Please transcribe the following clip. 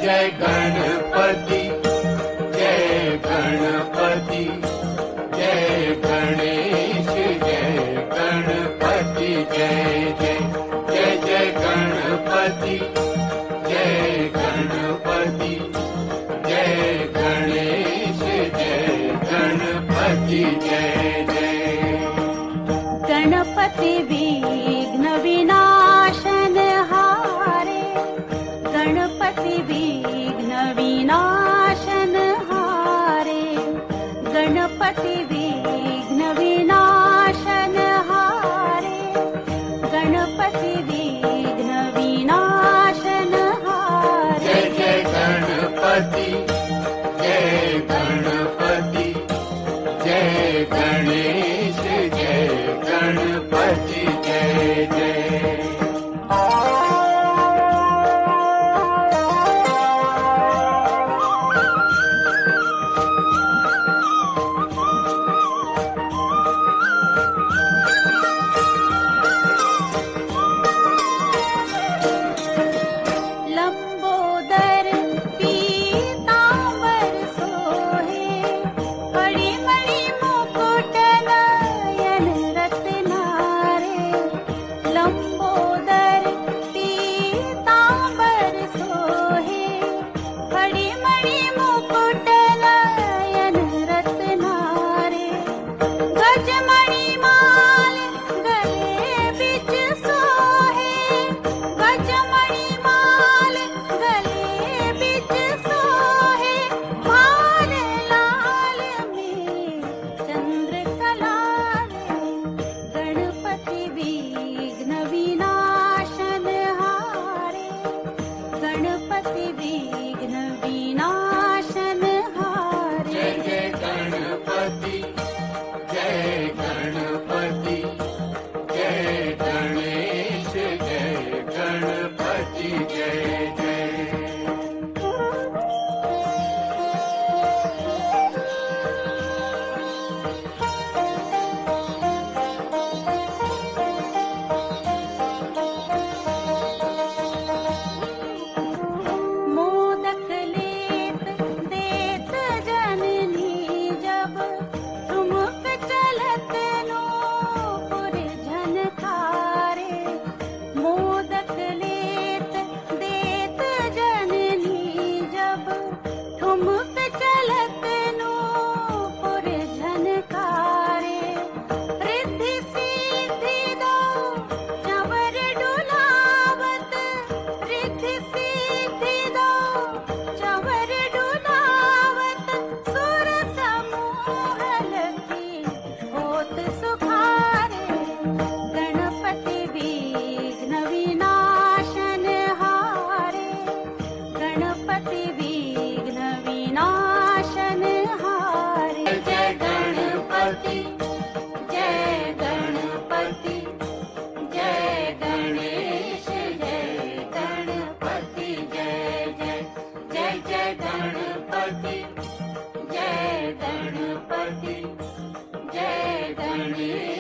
जय गणपति, जय गणपति, जय गणेश, जय गणपति, जय जय जय जय गणपति, जय गणपति, जय गणेश, जय गणपति, जय जय। गणपति विघ्न विनाशन हारे, गणपति विघ्न विनाशन हारे, गणपति विघ्न विनाशन हारे, गणपति विघ्न विनाशन हारे। जय जय गणपति, जय गणपति, जय गणेश, जय गणपति, जय जय। लंबोदर पीतांबर सोहे, फणिमणि मुकुट नयन रत्नारे। लंबोदर पीतांबर सोहे, फणिमणि मुकुट नयन रत्नारे। गजमणि माल गले बिच सोहे, गजमणि माल गले बिच सोहे। भाल लाल में चंद्रकला रे, गणपति विघ्न विनाशन हारे, गणपति विघ्न विनाशन हारे। जय जय गणपति, जय गणपति, जय गणेश, जय गणपति, जय जय। मोदक लेत देत जननी जब, ठुमक चलत नूपुर झनकारे। मोदक लेत देत जननी जब, ठुमक चलत नूपुर झनकारे। रिद्धि सिद्धि दो चंवर डुलावत, रिद्धि सिद्धि दो चंवर डुलावत। सुर समूह लगी होत सुखारे, गणपति विघ्न विनाशन हारे, गणपति विघ्न विनाशन हारे। जय गणपति, जय गणपति, जय गणेश, जय गणपति, जय जय जय जय गणपति, जय गणपति, जय गणेश।